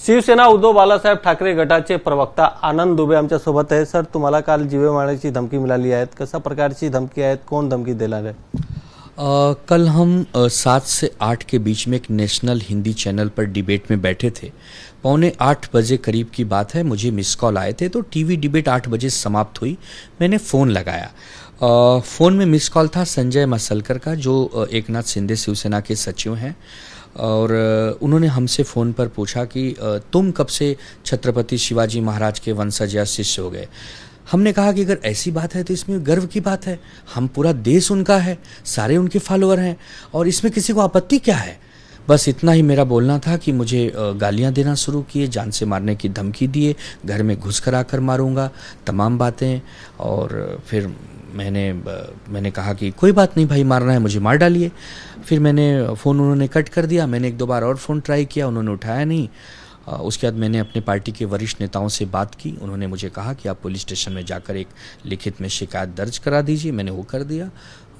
शिवसेना उद्धव बाळासाहेब ठाकरे गटाचे प्रवक्ता आनंद दुबे आमच्या सोबत आहे। सर, तुम्हाला काल जीवे मारण्याची धमकी मिळाली आहे, कशा प्रकारची धमकी आहे, कौन धमकी देणार आहे? कल हम 7 से 8 के बीच में एक नेशनल हिंदी चैनल पर डिबेट में बैठे थे। 7:45 बजे करीब की बात है, मुझे मिस कॉल आए थे तो टीवी डिबेट 8 बजे समाप्त हुई। मैंने फ़ोन लगाया। फ़ोन में मिस कॉल था संजय मसलकर का, जो एकनाथ शिंदे शिवसेना के सचिव हैं, और उन्होंने हमसे फ़ोन पर पूछा कि तुम कब से छत्रपति शिवाजी महाराज के वंशज या शिष्य हो गए। हमने कहा कि अगर ऐसी बात है तो इसमें गर्व की बात है, हम पूरा देश उनका है, सारे उनके फॉलोअर हैं, और इसमें किसी को आपत्ति क्या है। बस इतना ही मेरा बोलना था कि मुझे गालियां देना शुरू किए, जान से मारने की धमकी दिए, घर में घुस कर आकर मारूंगा, तमाम बातें। और फिर मैंने कहा कि कोई बात नहीं भाई, मारना है मुझे मार डालिए। फिर मैंने फ़ोन उन्होंने कट कर दिया। मैंने 1-2 बार और फ़ोन ट्राई किया, उन्होंने उठाया नहीं। उसके बाद मैंने अपने पार्टी के वरिष्ठ नेताओं से बात की। उन्होंने मुझे कहा कि आप पुलिस स्टेशन में जाकर एक लिखित में शिकायत दर्ज करा दीजिए। मैंने वो कर दिया,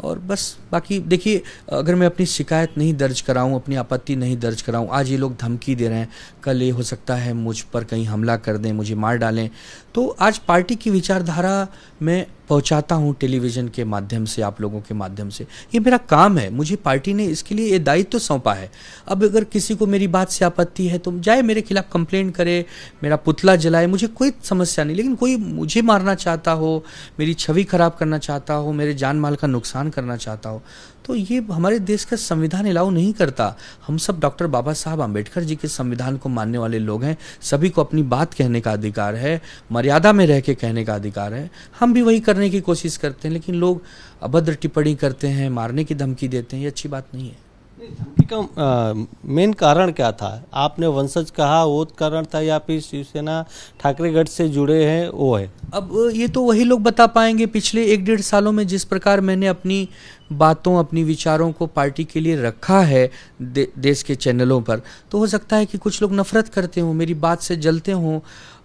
और बस बाकी देखिए, अगर मैं अपनी शिकायत नहीं दर्ज कराऊं, अपनी आपत्ति नहीं दर्ज कराऊं, आज ये लोग धमकी दे रहे हैं, कल ये हो सकता है मुझ पर कहीं हमला कर दें, मुझे मार डालें। तो आज पार्टी की विचारधारा मैं पहुंचाता हूं टेलीविज़न के माध्यम से, आप लोगों के माध्यम से। ये मेरा काम है, मुझे पार्टी ने इसके लिए ये दायित्व सौंपा है। अब अगर किसी को मेरी बात से आपत्ति है तो जाए मेरे खिलाफ कंप्लेंट करे, मेरा पुतला जलाए, मुझे कोई समस्या नहीं। लेकिन कोई मुझे मारना चाहता हो, मेरी छवि खराब करना चाहता हो, मेरे जान माल का नुकसान करना चाहता हो, तो ये हमारे देश का संविधान अलाउ नहीं करता। हम सब डॉक्टर बाबा साहब आम्बेडकर जी के संविधान को मानने वाले लोग हैं। सभी को अपनी बात कहने का अधिकार है, मर्यादा में रह के कहने का अधिकार है। हम भी वही करने की कोशिश करते हैं, लेकिन लोग अभद्र टिप्पणी करते हैं, मारने की धमकी देते हैं, ये अच्छी बात नहीं है। धमकी का मेन कारण क्या था? आपने वंशज कहा, वो कारण था, या फिर शिवसेना ठाकरे गढ़ से जुड़े हैं वो है? अब ये तो वही लोग बता पाएंगे। पिछले 1-1.5 सालों में जिस प्रकार मैंने अपनी बातों, अपनी विचारों को पार्टी के लिए रखा है देश के चैनलों पर, तो हो सकता है कि कुछ लोग नफरत करते हों, मेरी बात से जलते हों।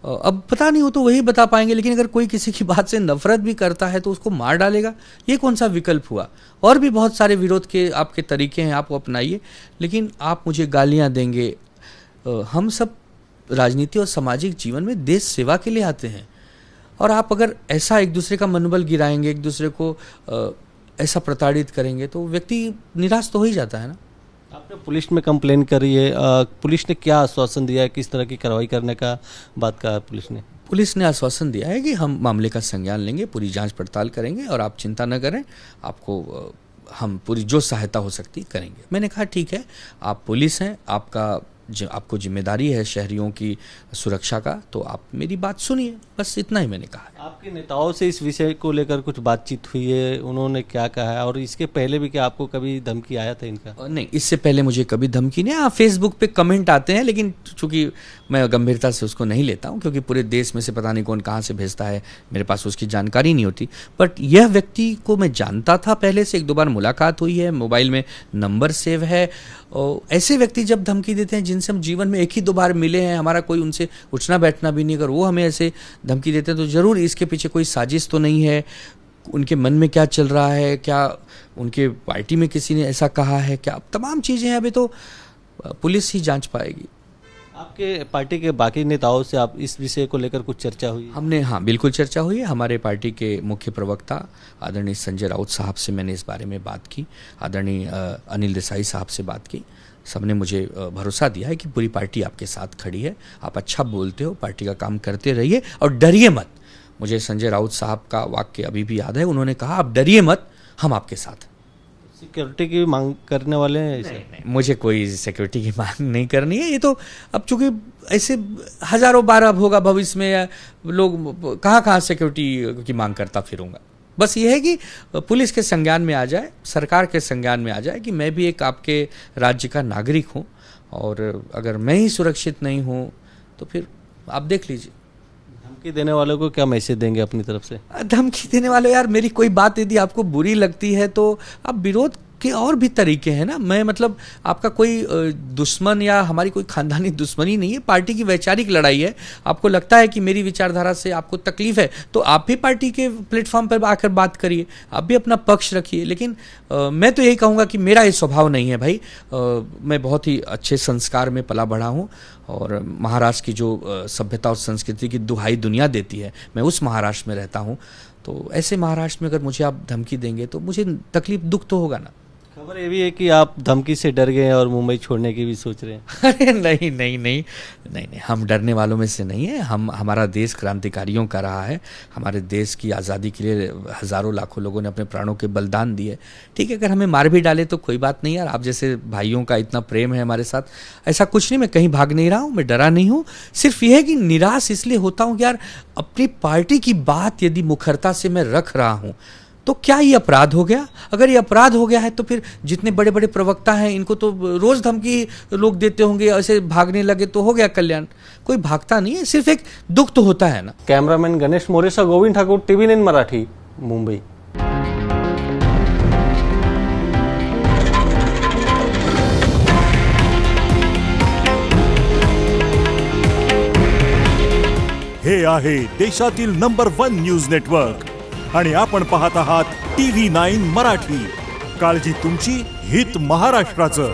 अब पता नहीं, वो तो वही बता पाएंगे। लेकिन अगर कोई किसी की बात से नफरत भी करता है तो उसको मार डालेगा, ये कौन सा विकल्प हुआ? और भी बहुत सारे विरोध के आपके तरीके हैं, आप वो अपनाइए। लेकिन आप मुझे गालियां देंगे, हम सब राजनीति और सामाजिक जीवन में देश सेवा के लिए आते हैं, और आप अगर ऐसा एक दूसरे का मनोबल गिराएंगे, एक दूसरे को ऐसा प्रताड़ित करेंगे, तो व्यक्ति निराश तो हो ही जाता है ना। आपने पुलिस में कंप्लेन करी है, पुलिस ने क्या आश्वासन दिया है, किस तरह की कार्रवाई करने का बात कहा पुलिस ने? पुलिस ने आश्वासन दिया है कि हम मामले का संज्ञान लेंगे, पूरी जांच पड़ताल करेंगे, और आप चिंता न करें, आपको हम पूरी जो सहायता हो सकती करेंगे। मैंने कहा ठीक है, आप पुलिस हैं, आपको जिम्मेदारी है शहरियों की सुरक्षा का, तो आप मेरी बात सुनिए, बस इतना ही मैंने कहा। आपके नेताओं से इस विषय को लेकर कुछ बातचीत हुई है, उन्होंने क्या कहा है? और इसके पहले भी क्या आपको कभी धमकी आया था इनका? नहीं, इससे पहले मुझे कभी धमकी नहीं। हाँ, फेसबुक पे कमेंट आते हैं, लेकिन चूंकि मैं गंभीरता से उसको नहीं लेता हूँ, क्योंकि पूरे देश में से पता नहीं कौन कहाँ से भेजता है, मेरे पास उसकी जानकारी नहीं होती। बट यह व्यक्ति को मैं जानता था पहले से, 1-2 बार मुलाकात हुई है, मोबाइल में नंबर सेव है। और ऐसे व्यक्ति जब धमकी देते हैं जिनसे हम जीवन में 1 ही 2 बार मिले हैं, हमारा कोई उनसे उठना बैठना भी नहीं, अगर वो हमें ऐसे धमकी देते हैं तो ज़रूर इसके पीछे कोई साजिश तो नहीं है। उनके मन में क्या चल रहा है, क्या उनके पार्टी में किसी ने ऐसा कहा है, क्या तमाम चीज़ें अभी तो पुलिस ही जांच पाएगी। आपके पार्टी के बाकी नेताओं से आप इस विषय को लेकर कुछ चर्चा हुई? हमने, हाँ बिल्कुल चर्चा हुई है। हमारे पार्टी के मुख्य प्रवक्ता आदरणीय संजय राउत साहब से मैंने इस बारे में बात की, आदरणीय अनिल देसाई साहब से बात की। सबने मुझे भरोसा दिया है कि पूरी पार्टी आपके साथ खड़ी है, आप अच्छा बोलते हो, पार्टी का काम करते रहिए और डरिए मत। मुझे संजय राउत साहब का वाक्य अभी भी याद है, उन्होंने कहा आप डरिए मत, हम आपके साथ। सिक्योरिटी की मांग करने वाले हैं? नहीं, मुझे कोई सिक्योरिटी की मांग नहीं करनी है। ये तो अब चूंकि ऐसे हजारों बार अब होगा भविष्य में, या लोग कहाँ सिक्योरिटी की मांग करता फिरूंगा। बस ये है कि पुलिस के संज्ञान में आ जाए, सरकार के संज्ञान में आ जाए कि मैं भी एक आपके राज्य का नागरिक हूँ, और अगर मैं ही सुरक्षित नहीं हूँ तो फिर आप देख लीजिए। धमकी देने वालों को क्या मैसेज देंगे अपनी तरफ से? धमकी देने वाले, यार मेरी कोई बात यदि आपको बुरी लगती है तो आप विरोध के और भी तरीके हैं ना। मैं मतलब आपका कोई दुश्मन या हमारी कोई खानदानी दुश्मनी नहीं है, पार्टी की वैचारिक लड़ाई है। आपको लगता है कि मेरी विचारधारा से आपको तकलीफ है तो आप भी पार्टी के प्लेटफॉर्म पर आकर बात करिए, आप भी अपना पक्ष रखिए। लेकिन मैं तो यही कहूँगा कि मेरा ये स्वभाव नहीं है भाई। मैं बहुत ही अच्छे संस्कार में पला बढ़ा हूँ और महाराष्ट्र की जो सभ्यता और संस्कृति की दुहाई दुनिया देती है, मैं उस महाराष्ट्र में रहता हूँ। तो ऐसे महाराष्ट्र में अगर मुझे आप धमकी देंगे तो मुझे तकलीफ, दुख तो होगा ना। खबर ये भी है कि आप धमकी से डर गए और मुंबई छोड़ने की भी सोच रहे हैं। अरे नहीं नहीं नहीं नहीं नहीं, हम डरने वालों में से नहीं है। हमारा देश क्रांतिकारियों का रहा है। हमारे देश की आज़ादी के लिए हज़ारों लाखों लोगों ने अपने प्राणों के बलिदान दिए। ठीक है, अगर हमें मार भी डाले तो कोई बात नहीं यार, आप जैसे भाइयों का इतना प्रेम है हमारे साथ, ऐसा कुछ नहीं। मैं कहीं भाग नहीं रहा हूँ, मैं डरा नहीं हूँ। सिर्फ यह है कि निराश इसलिए होता हूँ कि यार अपनी पार्टी की बात यदि मुखरता से मैं रख रहा हूँ तो क्या ये अपराध हो गया? अगर ये अपराध हो गया है तो फिर जितने बड़े बड़े प्रवक्ता हैं इनको तो रोज धमकी लोग देते होंगे, ऐसे भागने लगे तो हो गया कल्याण। कोई भागता नहीं है, सिर्फ एक दुख तो होता है ना। कॅमेरामॅन गणेश मोरेसह गोविंद ठाकूर, TV9 मराठी, मुंबई। हे आहे देशातील नंबर 1 न्यूज नेटवर्क आणि आपण पाहत आहात TV9 मराठी। काळजी तुमची, हित महाराष्ट्राचं।